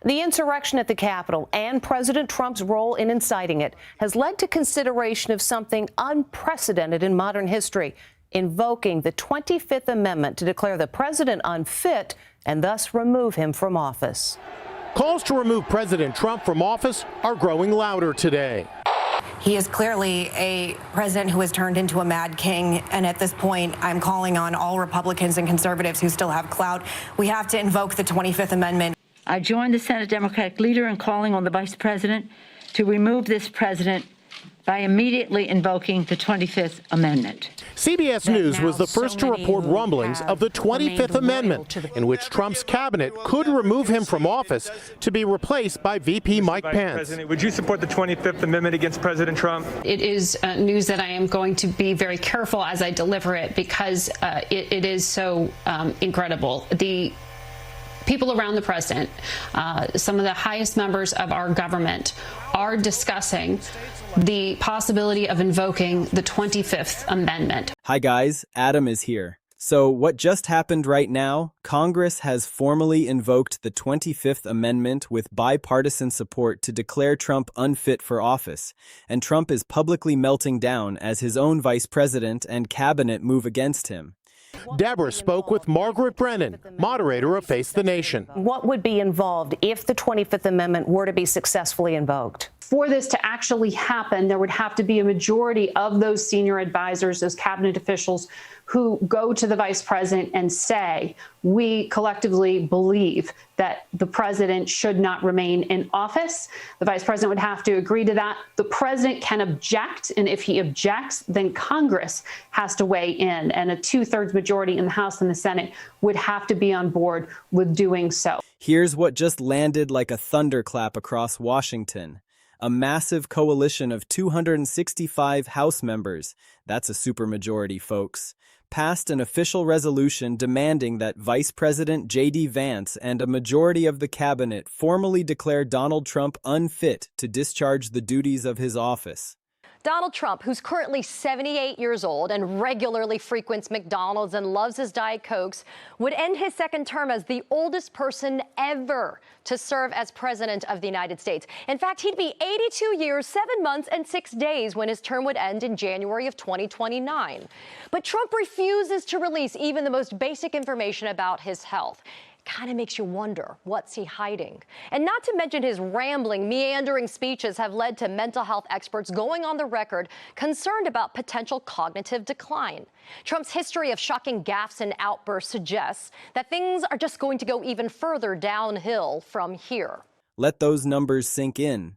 The insurrection at the Capitol and President Trump's role in inciting it has led to consideration of something unprecedented in modern history, invoking the 25th Amendment to declare the president unfit and thus remove him from office. Calls to remove President Trump from office are growing louder today. He is clearly a president who has turned into a mad king. And at this point, I'm calling on all Republicans and conservatives who still have clout. We have to invoke the 25th Amendment. I join the Senate Democratic leader in calling on the vice president to remove this president by immediately invoking the 25th Amendment. CBS News was the first to report rumblings of the 25th Amendment, in which Trump's cabinet could remove him from office to be replaced by VP Mike Pence. Would you support the 25th Amendment against President Trump? It is news that I am going to be very careful as I deliver it because it is so incredible. The people around the president, some of the highest members of our government, are discussing the possibility of invoking the 25th Amendment. Hi guys, Adam is here. So what just happened right now? Congress has formally invoked the 25th Amendment with bipartisan support to declare Trump unfit for office, and Trump is publicly melting down as his own vice president and cabinet move against him. Deborah spoke with Margaret Brennan, moderator of Face the Nation. What would be involved if the 25th Amendment were to be successfully invoked? For this to actually happen, there would have to be a majority of those senior advisors, those cabinet officials who go to the vice president and say, we collectively believe that the president should not remain in office. The vice president would have to agree to that. The president can object, and if he objects, then Congress has to weigh in, and a 2/3 majority in the House and the Senate would have to be on board with doing so. Here's what just landed like a thunderclap across Washington. A massive coalition of 265 House members, that's a supermajority, folks, passed an official resolution demanding that Vice President JD Vance and a majority of the cabinet formally declare Donald Trump unfit to discharge the duties of his office. Donald Trump, who's currently 78 years old and regularly frequents McDonald's and loves his Diet Cokes, would end his second term as the oldest person ever to serve as president of the United States. In fact, he'd be 82 years, 7 months, and 6 days when his term would end in January of 2029. But Trump refuses to release even the most basic information about his health. Kind of makes you wonder, what's he hiding? And not to mention his rambling, meandering speeches have led to mental health experts going on the record concerned about potential cognitive decline. Trump's history of shocking gaffes and outbursts suggests that things are just going to go even further downhill from here. Let those numbers sink in.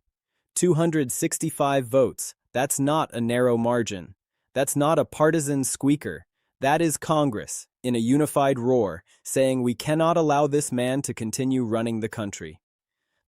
265 votes. That's not a narrow margin. That's not a partisan squeaker. That is Congress, in a unified roar, saying we cannot allow this man to continue running the country.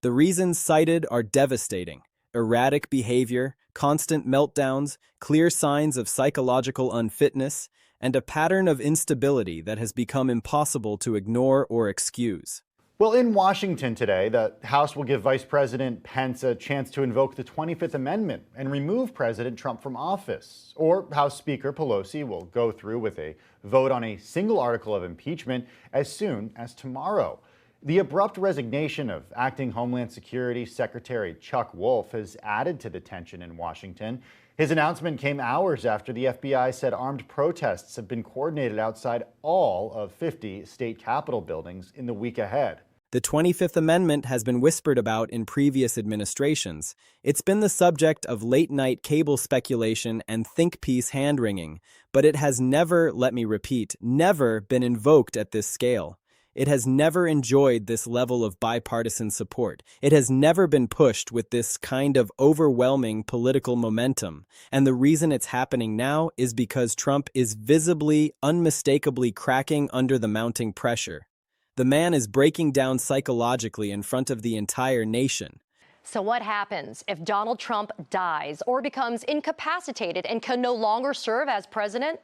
The reasons cited are devastating: erratic behavior, constant meltdowns, clear signs of psychological unfitness, and a pattern of instability that has become impossible to ignore or excuse. Well, in Washington today, the House will give Vice President Pence a chance to invoke the 25th Amendment and remove President Trump from office. Or House Speaker Pelosi will go through with a vote on a single article of impeachment as soon as tomorrow. The abrupt resignation of acting Homeland Security Secretary Chuck Wolf has added to the tension in Washington. His announcement came hours after the FBI said armed protests have been coordinated outside all of 50 state capitol buildings in the week ahead. The 25th Amendment has been whispered about in previous administrations. It's been the subject of late-night cable speculation and think-piece hand-wringing, but it has never, let me repeat, never been invoked at this scale. It has never enjoyed this level of bipartisan support. It has never been pushed with this kind of overwhelming political momentum. And the reason it's happening now is because Trump is visibly, unmistakably cracking under the mounting pressure. The man is breaking down psychologically in front of the entire nation. So what happens if Donald Trump dies or becomes incapacitated and can no longer serve as president?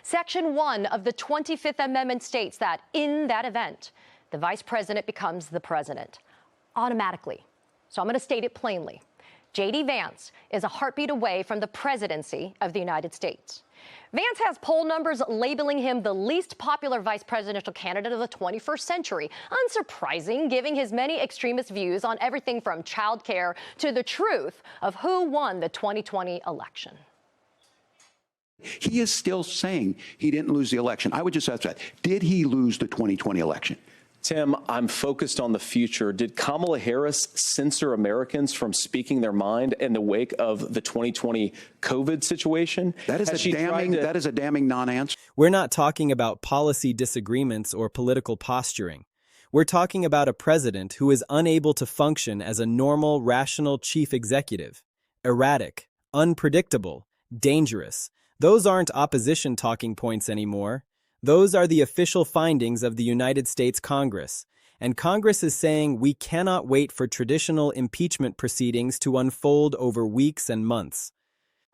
Section 1 of the 25th Amendment states that in that event, the vice president becomes the president automatically. So I'm going to state it plainly. JD Vance is a heartbeat away from the presidency of the United States. Vance has poll numbers labeling him the least popular vice presidential candidate of the 21st century. Unsurprising, given his many extremist views on everything from child care to the truth of who won the 2020 election. He is still saying he didn't lose the election. I would just ask that. Did he lose the 2020 election? Tim, I'm focused on the future. Did Kamala Harris censor Americans from speaking their mind in the wake of the 2020 COVID situation? That is a damning non-answer. We're not talking about policy disagreements or political posturing. We're talking about a president who is unable to function as a normal, rational chief executive. Erratic, unpredictable, dangerous. Those aren't opposition talking points anymore. Those are the official findings of the United States Congress, and Congress is saying we cannot wait for traditional impeachment proceedings to unfold over weeks and months.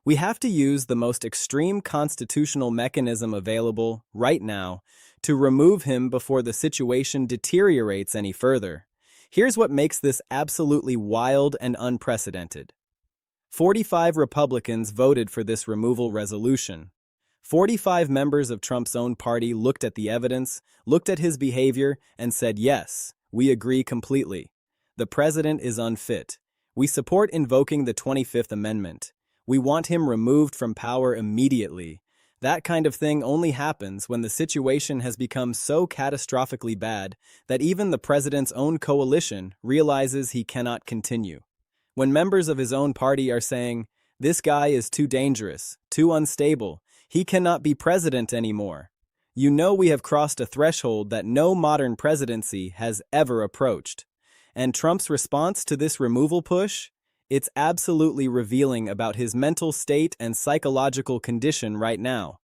We have to use the most extreme constitutional mechanism available right now to remove him before the situation deteriorates any further. Here's what makes this absolutely wild and unprecedented. 45 Republicans voted for this removal resolution. 45 members of Trump's own party looked at the evidence, looked at his behavior, and said, yes, we agree completely. The president is unfit. We support invoking the 25th Amendment. We want him removed from power immediately. That kind of thing only happens when the situation has become so catastrophically bad that even the president's own coalition realizes he cannot continue. When members of his own party are saying, this guy is too dangerous, too unstable, he cannot be president anymore, you know we have crossed a threshold that no modern presidency has ever approached. And Trump's response to this removal push? It's absolutely revealing about his mental state and psychological condition right now.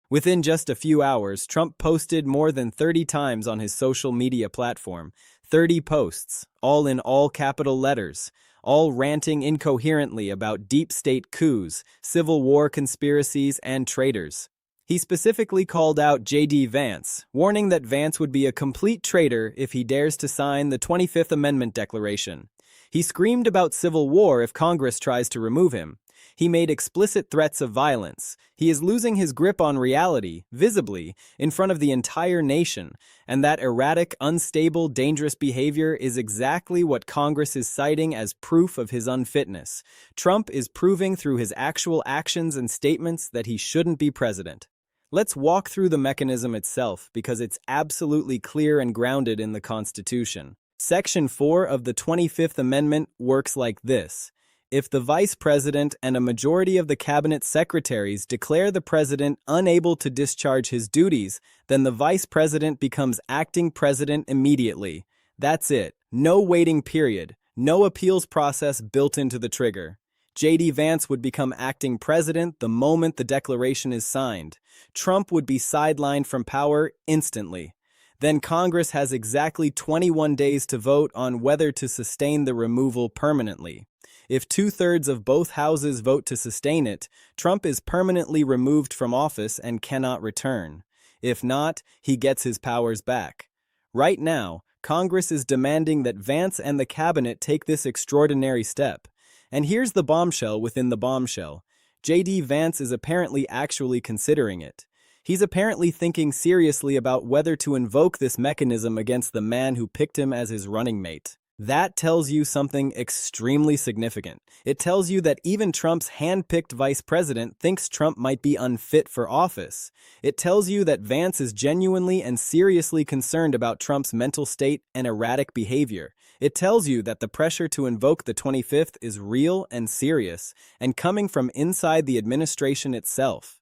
Within just a few hours, Trump posted more than 30 times on his social media platform, 30 posts, all in all capital letters, all ranting incoherently about deep state coups, civil war conspiracies, and traitors. He specifically called out JD Vance, warning that Vance would be a complete traitor if he dares to sign the 25th Amendment Declaration. He screamed about civil war if Congress tries to remove him. He made explicit threats of violence. He is losing his grip on reality, visibly, in front of the entire nation, and that erratic, unstable, dangerous behavior is exactly what Congress is citing as proof of his unfitness. Trump is proving through his actual actions and statements that he shouldn't be president. Let's walk through the mechanism itself because it's absolutely clear and grounded in the Constitution. Section 4 of the 25th Amendment works like this. If the vice president and a majority of the cabinet secretaries declare the president unable to discharge his duties, then the vice president becomes acting president immediately. That's it. No waiting period. No appeals process built into the trigger. JD Vance would become acting president the moment the declaration is signed. Trump would be sidelined from power instantly. Then Congress has exactly 21 days to vote on whether to sustain the removal permanently. If 2/3 of both houses vote to sustain it, Trump is permanently removed from office and cannot return. If not, he gets his powers back. Right now, Congress is demanding that Vance and the cabinet take this extraordinary step. And here's the bombshell within the bombshell. JD Vance is apparently actually considering it. He's apparently thinking seriously about whether to invoke this mechanism against the man who picked him as his running mate. That tells you something extremely significant. It tells you that even Trump's hand-picked vice president thinks Trump might be unfit for office. It tells you that Vance is genuinely and seriously concerned about Trump's mental state and erratic behavior. It tells you that the pressure to invoke the 25th is real and serious, and coming from inside the administration itself.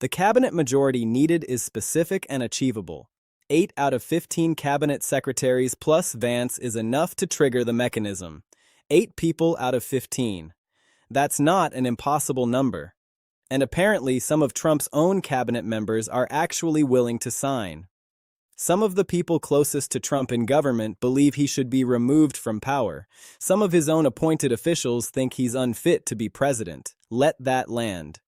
The cabinet majority needed is specific and achievable. 8 out of 15 cabinet secretaries plus Vance is enough to trigger the mechanism. 8 people out of 15. That's not an impossible number. And apparently some of Trump's own cabinet members are actually willing to sign. Some of the people closest to Trump in government believe he should be removed from power. Some of his own appointed officials think he's unfit to be president. Let that land.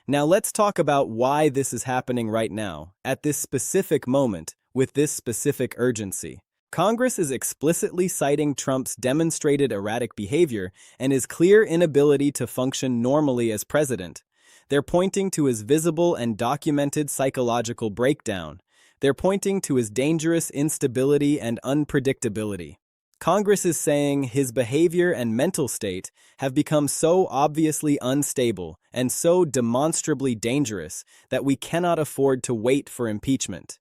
Now let's talk about why this is happening right now, at this specific moment, with this specific urgency. Congress is explicitly citing Trump's demonstrated erratic behavior and his clear inability to function normally as president. They're pointing to his visible and documented psychological breakdown. They're pointing to his dangerous instability and unpredictability. Congress is saying his behavior and mental state have become so obviously unstable and so demonstrably dangerous that we cannot afford to wait for impeachment.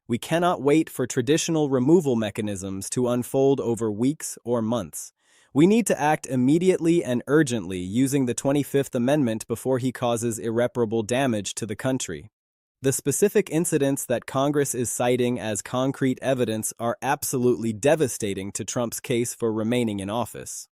We cannot wait for traditional removal mechanisms to unfold over weeks or months. We need to act immediately and urgently using the 25th Amendment before he causes irreparable damage to the country. The specific incidents that Congress is citing as concrete evidence are absolutely devastating to Trump's case for remaining in office.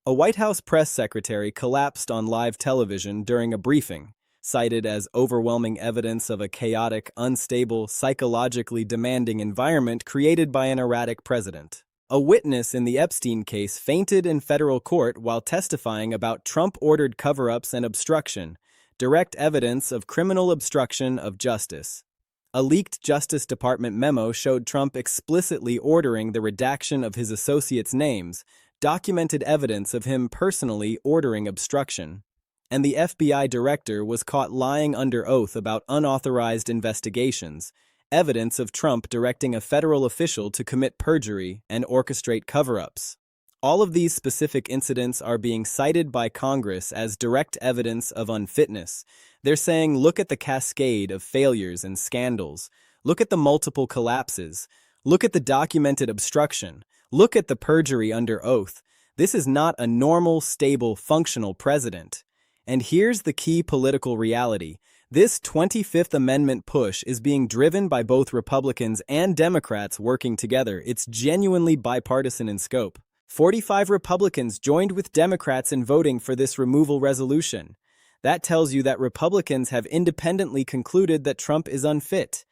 A White House press secretary collapsed on live television during a briefing, cited as overwhelming evidence of a chaotic, unstable, psychologically demanding environment created by an erratic president. A witness in the Epstein case fainted in federal court while testifying about Trump-ordered cover-ups and obstruction, direct evidence of criminal obstruction of justice. A leaked Justice Department memo showed Trump explicitly ordering the redaction of his associates' names, documented evidence of him personally ordering obstruction. And the FBI director was caught lying under oath about unauthorized investigations, evidence of Trump directing a federal official to commit perjury and orchestrate cover-ups. All of these specific incidents are being cited by Congress as direct evidence of unfitness. They're saying, look at the cascade of failures and scandals. Look at the multiple collapses. Look at the documented obstruction. Look at the perjury under oath. This is not a normal, stable, functional president. And here's the key political reality. This 25th Amendment push is being driven by both Republicans and Democrats working together. It's genuinely bipartisan in scope. 45 Republicans joined with Democrats in voting for this removal resolution. That tells you that Republicans have independently concluded that Trump is unfit.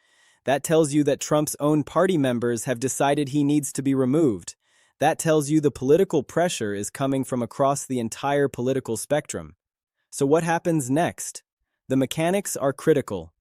That tells you that Trump's own party members have decided he needs to be removed. That tells you the political pressure is coming from across the entire political spectrum. So what happens next? The mechanics are critical.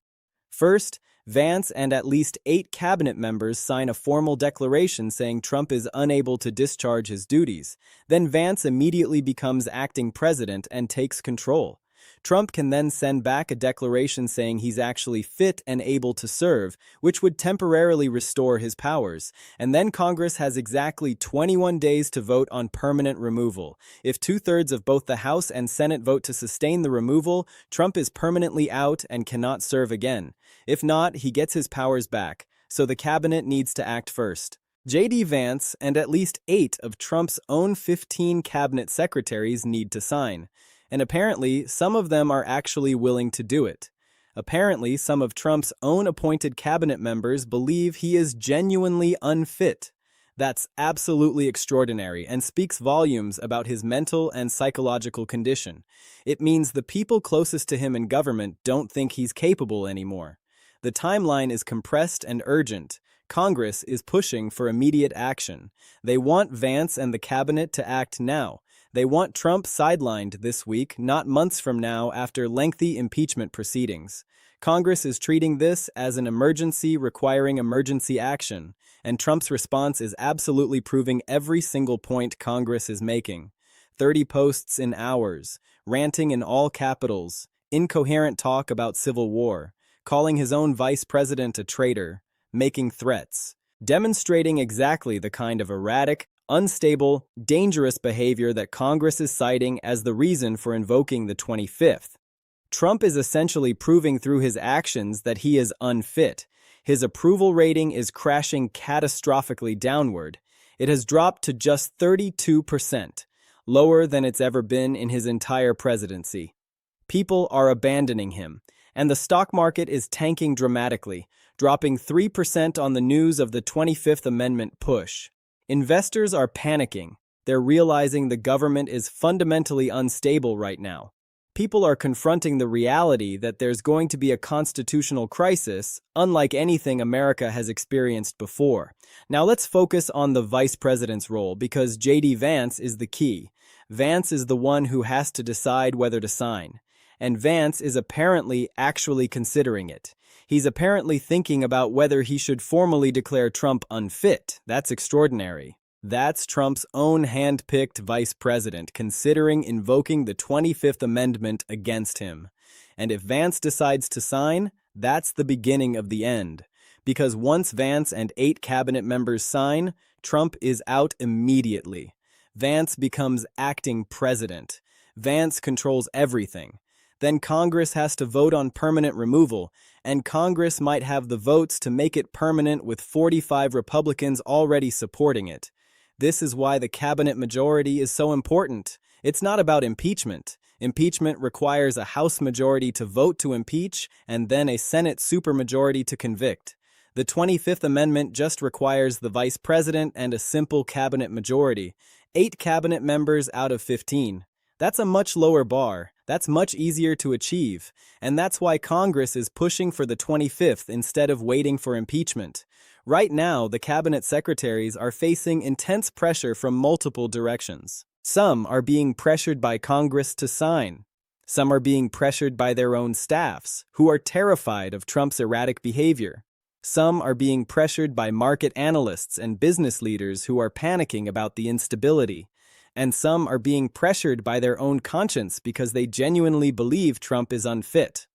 First, Vance and at least 8 cabinet members sign a formal declaration saying Trump is unable to discharge his duties. Then Vance immediately becomes acting president and takes control. Trump can then send back a declaration saying he's actually fit and able to serve, which would temporarily restore his powers. And then Congress has exactly 21 days to vote on permanent removal. If 2/3 of both the House and Senate vote to sustain the removal, Trump is permanently out and cannot serve again. If not, he gets his powers back. So the cabinet needs to act first. JD Vance and at least 8 of Trump's own 15 cabinet secretaries need to sign. And apparently, some of them are actually willing to do it. Apparently, some of Trump's own appointed cabinet members believe he is genuinely unfit. That's absolutely extraordinary and speaks volumes about his mental and psychological condition. It means the people closest to him in government don't think he's capable anymore. The timeline is compressed and urgent. Congress is pushing for immediate action. They want Vance and the cabinet to act now. They want Trump sidelined this week, not months from now after lengthy impeachment proceedings. Congress is treating this as an emergency requiring emergency action, and Trump's response is absolutely proving every single point Congress is making. 30 posts in hours, ranting in all capitals, incoherent talk about civil war, calling his own vice president a traitor, making threats, demonstrating exactly the kind of erratic, unstable, dangerous behavior that Congress is citing as the reason for invoking the 25th. Trump is essentially proving through his actions that he is unfit. His approval rating is crashing catastrophically downward. It has dropped to just 32%, lower than it's ever been in his entire presidency. People are abandoning him, and the stock market is tanking dramatically, dropping 3% on the news of the 25th Amendment push. Investors are panicking. They're realizing the government is fundamentally unstable right now. People are confronting the reality that there's going to be a constitutional crisis, unlike anything America has experienced before. Now let's focus on the vice president's role, because JD Vance is the key. Vance is the one who has to decide whether to sign. And Vance is apparently actually considering it. He's apparently thinking about whether he should formally declare Trump unfit. That's extraordinary. That's Trump's own hand-picked vice president considering invoking the 25th Amendment against him. And if Vance decides to sign, that's the beginning of the end. Because once Vance and 8 cabinet members sign, Trump is out immediately. Vance becomes acting president. Vance controls everything. Then Congress has to vote on permanent removal, and Congress might have the votes to make it permanent with 45 Republicans already supporting it. This is why the cabinet majority is so important. It's not about impeachment. Impeachment requires a House majority to vote to impeach and then a Senate supermajority to convict. The 25th Amendment just requires the vice president and a simple cabinet majority, 8 cabinet members out of 15. That's a much lower bar. That's much easier to achieve, and that's why Congress is pushing for the 25th instead of waiting for impeachment. Right now, the cabinet secretaries are facing intense pressure from multiple directions. Some are being pressured by Congress to sign. Some are being pressured by their own staffs, who are terrified of Trump's erratic behavior. Some are being pressured by market analysts and business leaders who are panicking about the instability. And some are being pressured by their own conscience because they genuinely believe Trump is unfit.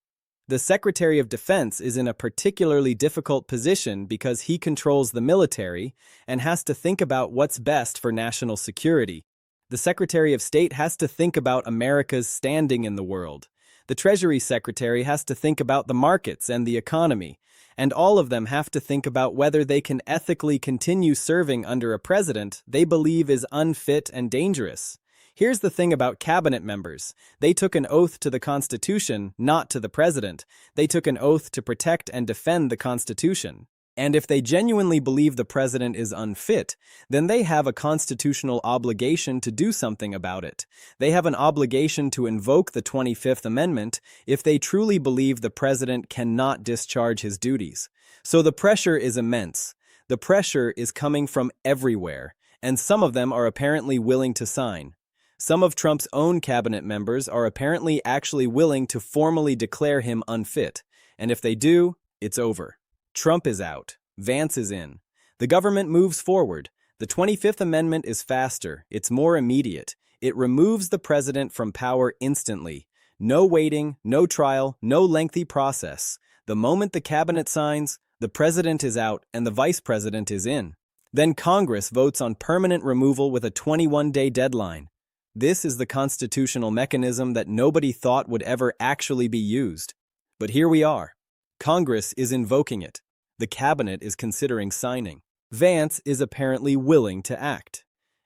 The Secretary of Defense is in a particularly difficult position because he controls the military and has to think about what's best for national security. The Secretary of State has to think about America's standing in the world. The Treasury Secretary has to think about the markets and the economy. And all of them have to think about whether they can ethically continue serving under a president they believe is unfit and dangerous. Here's the thing about cabinet members. They took an oath to the Constitution, not to the president. They took an oath to protect and defend the Constitution. And if they genuinely believe the president is unfit, then they have a constitutional obligation to do something about it. They have an obligation to invoke the 25th Amendment if they truly believe the president cannot discharge his duties. So the pressure is immense. The pressure is coming from everywhere, and some of them are apparently willing to sign. Some of Trump's own cabinet members are apparently actually willing to formally declare him unfit. And if they do, it's over. Trump is out. Vance is in. The government moves forward. The 25th Amendment is faster. It's more immediate. It removes the president from power instantly. No waiting, no trial, no lengthy process. The moment the cabinet signs, the president is out and the vice president is in. Then Congress votes on permanent removal with a 21-day deadline. This is the constitutional mechanism that nobody thought would ever actually be used. But here we are. Congress is invoking it. The cabinet is considering signing. Vance is apparently willing to act.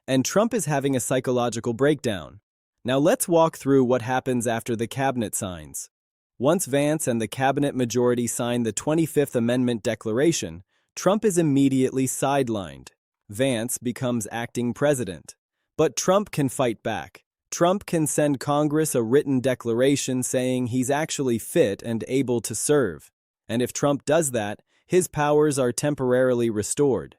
And Trump is having a psychological breakdown. Now let's walk through what happens after the cabinet signs. Once Vance and the cabinet majority sign the 25th Amendment Declaration, Trump is immediately sidelined. Vance becomes acting president. But Trump can fight back. Trump can send Congress a written declaration saying he's actually fit and able to serve. And if Trump does that, his powers are temporarily restored.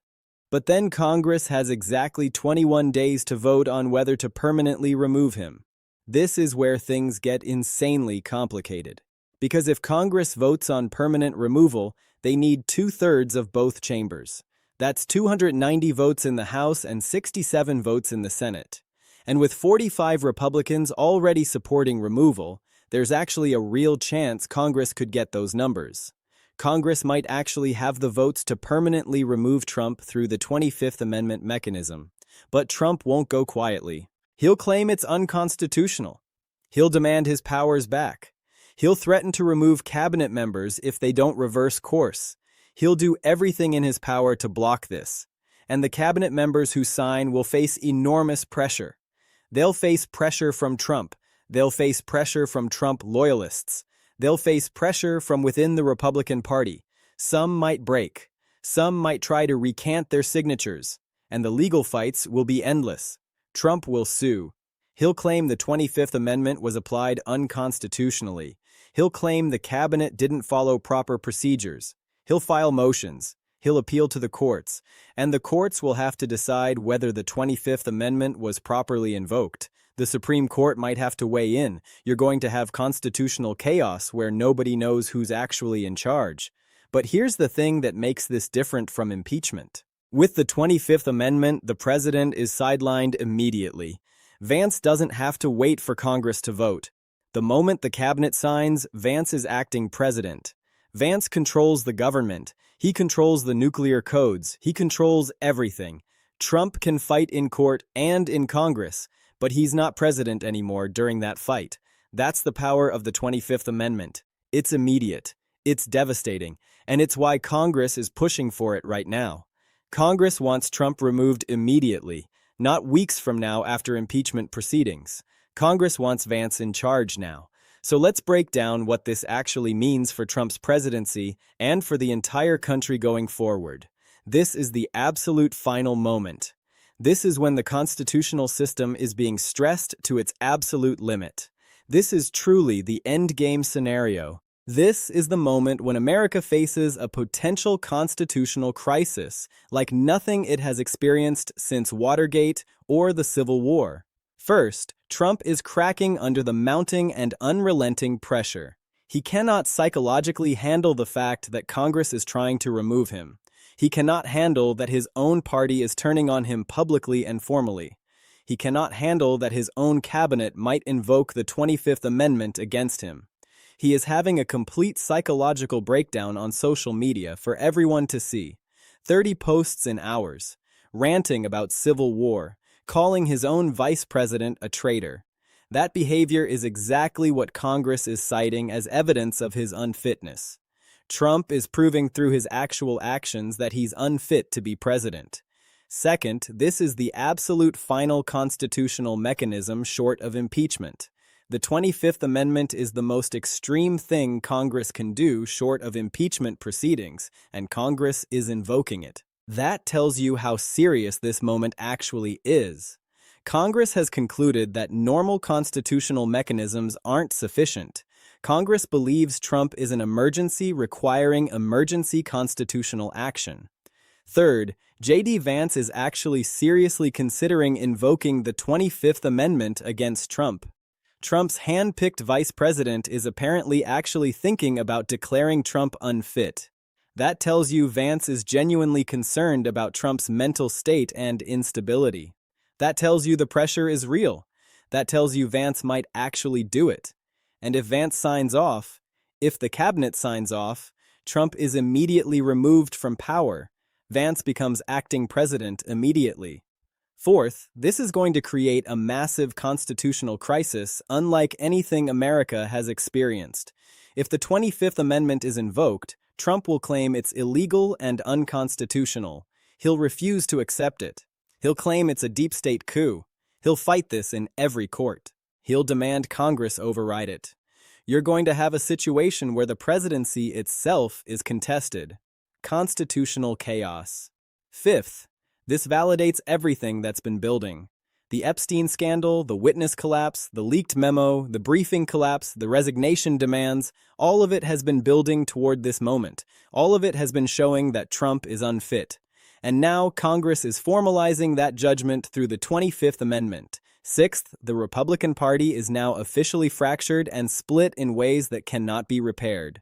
But then Congress has exactly 21 days to vote on whether to permanently remove him. This is where things get insanely complicated. Because if Congress votes on permanent removal, they need 2/3 of both chambers. That's 290 votes in the House and 67 votes in the Senate. And with 45 Republicans already supporting removal, there's actually a real chance Congress could get those numbers. Congress might actually have the votes to permanently remove Trump through the 25th Amendment mechanism. But Trump won't go quietly. He'll claim it's unconstitutional. He'll demand his powers back. He'll threaten to remove cabinet members if they don't reverse course. He'll do everything in his power to block this. And the cabinet members who sign will face enormous pressure. They'll face pressure from Trump. They'll face pressure from Trump loyalists. They'll face pressure from within the Republican Party. Some might break. Some might try to recant their signatures. And the legal fights will be endless. Trump will sue. He'll claim the 25th Amendment was applied unconstitutionally. He'll claim the cabinet didn't follow proper procedures. He'll file motions. He'll appeal to the courts. And the courts will have to decide whether the 25th Amendment was properly invoked. The Supreme Court might have to weigh in. You're going to have constitutional chaos where nobody knows who's actually in charge. But here's the thing that makes this different from impeachment. With the 25th Amendment, the president is sidelined immediately. Vance doesn't have to wait for Congress to vote. The moment the cabinet signs, Vance is acting president. Vance controls the government. He controls the nuclear codes. He controls everything. Trump can fight in court and in Congress, but he's not president anymore during that fight. That's the power of the 25th Amendment. It's immediate. It's devastating. And it's why Congress is pushing for it right now. Congress wants Trump removed immediately, not weeks from now after impeachment proceedings. Congress wants Vance in charge now. So let's break down what this actually means for Trump's presidency and for the entire country going forward. This is the absolute final moment. This is when the constitutional system is being stressed to its absolute limit. This is truly the endgame scenario. This is the moment when America faces a potential constitutional crisis like nothing it has experienced since Watergate or the Civil War. First, Trump is cracking under the mounting and unrelenting pressure. He cannot psychologically handle the fact that Congress is trying to remove him. He cannot handle that his own party is turning on him publicly and formally. He cannot handle that his own cabinet might invoke the 25th Amendment against him. He is having a complete psychological breakdown on social media for everyone to see. 30 posts in hours, ranting about civil war, calling his own vice president a traitor. That behavior is exactly what Congress is citing as evidence of his unfitness. Trump is proving through his actual actions that he's unfit to be president. Second, this is the absolute final constitutional mechanism short of impeachment. The 25th Amendment is the most extreme thing Congress can do short of impeachment proceedings, and Congress is invoking it. That tells you how serious this moment actually is. Congress has concluded that normal constitutional mechanisms aren't sufficient. Congress believes Trump is an emergency requiring emergency constitutional action. Third, JD Vance is actually seriously considering invoking the 25th Amendment against Trump. Trump's hand-picked vice president is apparently actually thinking about declaring Trump unfit. That tells you Vance is genuinely concerned about Trump's mental state and instability. That tells you the pressure is real. That tells you Vance might actually do it. And if Vance signs off, if the cabinet signs off, Trump is immediately removed from power. Vance becomes acting president immediately. Fourth, this is going to create a massive constitutional crisis unlike anything America has experienced. If the 25th Amendment is invoked, Trump will claim it's illegal and unconstitutional. He'll refuse to accept it. He'll claim it's a deep state coup. He'll fight this in every court. He'll demand Congress override it. You're going to have a situation where the presidency itself is contested. Constitutional chaos. Fifth, this validates everything that's been building. The Epstein scandal, the witness collapse, the leaked memo, the briefing collapse, the resignation demands, all of it has been building toward this moment. All of it has been showing that Trump is unfit. And now Congress is formalizing that judgment through the 25th Amendment. Sixth, the Republican Party is now officially fractured and split in ways that cannot be repaired.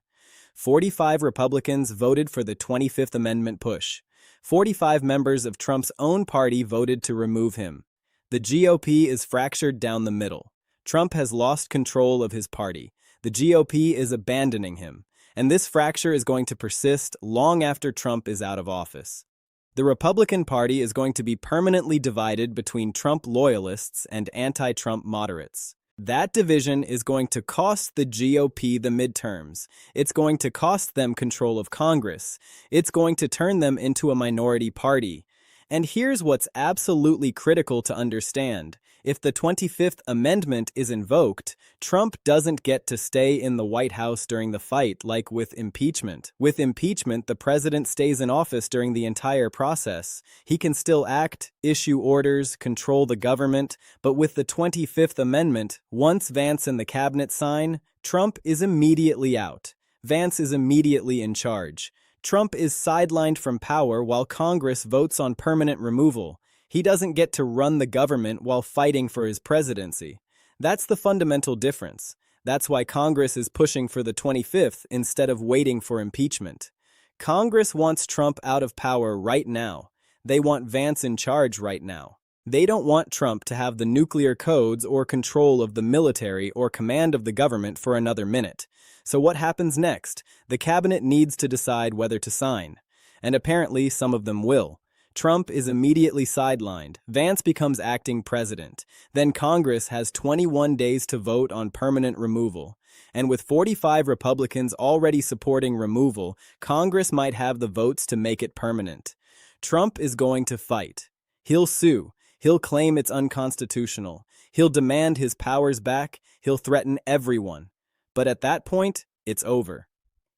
45 Republicans voted for the 25th Amendment push. 45 members of Trump's own party voted to remove him. The GOP is fractured down the middle. Trump has lost control of his party. The GOP is abandoning him. And this fracture is going to persist long after Trump is out of office. The Republican Party is going to be permanently divided between Trump loyalists and anti-Trump moderates. That division is going to cost the GOP the midterms. It's going to cost them control of Congress. It's going to turn them into a minority party. And here's what's absolutely critical to understand. If the 25th Amendment is invoked, Trump doesn't get to stay in the White House during the fight like with impeachment. With impeachment, the president stays in office during the entire process. He can still act, issue orders, control the government, but with the 25th Amendment, once Vance and the cabinet sign, Trump is immediately out. Vance is immediately in charge. Trump is sidelined from power while Congress votes on permanent removal. He doesn't get to run the government while fighting for his presidency. That's the fundamental difference. That's why Congress is pushing for the 25th instead of waiting for impeachment. Congress wants Trump out of power right now. They want Vance in charge right now. They don't want Trump to have the nuclear codes or control of the military or command of the government for another minute. So what happens next? The cabinet needs to decide whether to sign. And apparently some of them will. Trump is immediately sidelined. Vance becomes acting president. Then Congress has 21 days to vote on permanent removal. And with 45 Republicans already supporting removal, Congress might have the votes to make it permanent. Trump is going to fight. He'll sue. He'll claim it's unconstitutional. He'll demand his powers back. He'll threaten everyone. But at that point, it's over.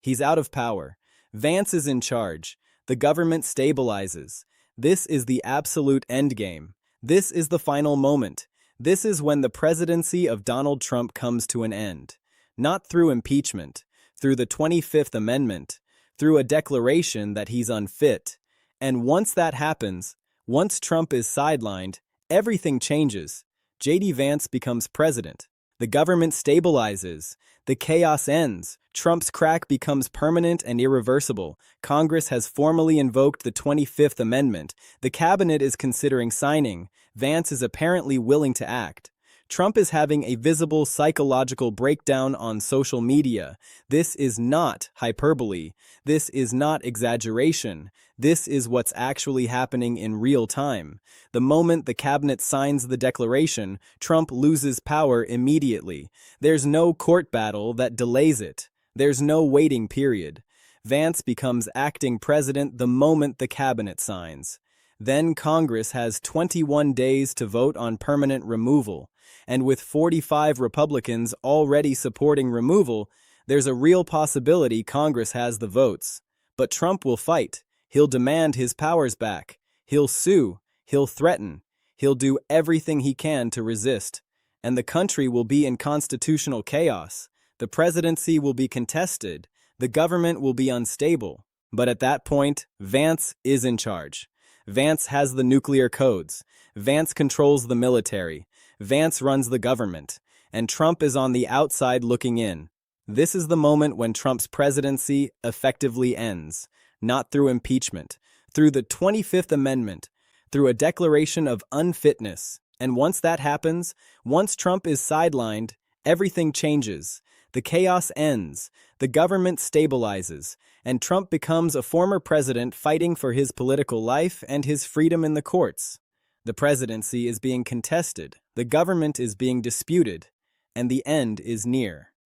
He's out of power. Vance is in charge. The government stabilizes. This is the absolute endgame. This is the final moment. This is when the presidency of Donald Trump comes to an end. Not through impeachment, through the 25th Amendment, through a declaration that he's unfit. And once that happens, once Trump is sidelined, everything changes. JD Vance becomes president. The government stabilizes. The chaos ends. Trump's crack becomes permanent and irreversible. Congress has formally invoked the 25th Amendment. The cabinet is considering signing. Vance is apparently willing to act. Trump is having a visible psychological breakdown on social media. This is not hyperbole. This is not exaggeration. This is what's actually happening in real time. The moment the cabinet signs the declaration, Trump loses power immediately. There's no court battle that delays it. There's no waiting period. Vance becomes acting president the moment the cabinet signs. Then Congress has 21 days to vote on permanent removal. And with 45 Republicans already supporting removal, there's a real possibility Congress has the votes. But Trump will fight. He'll demand his powers back. He'll sue. He'll threaten. He'll do everything he can to resist. And the country will be in constitutional chaos. The presidency will be contested. The government will be unstable. But at that point, Vance is in charge. Vance has the nuclear codes. Vance controls the military. Vance runs the government. And Trump is on the outside looking in. This is the moment when Trump's presidency effectively ends. Not through impeachment, through the 25th Amendment, through a declaration of unfitness. And once that happens, once Trump is sidelined, everything changes. The chaos ends, the government stabilizes, and Trump becomes a former president fighting for his political life and his freedom in the courts. The presidency is being contested, the government is being disputed, and the end is near.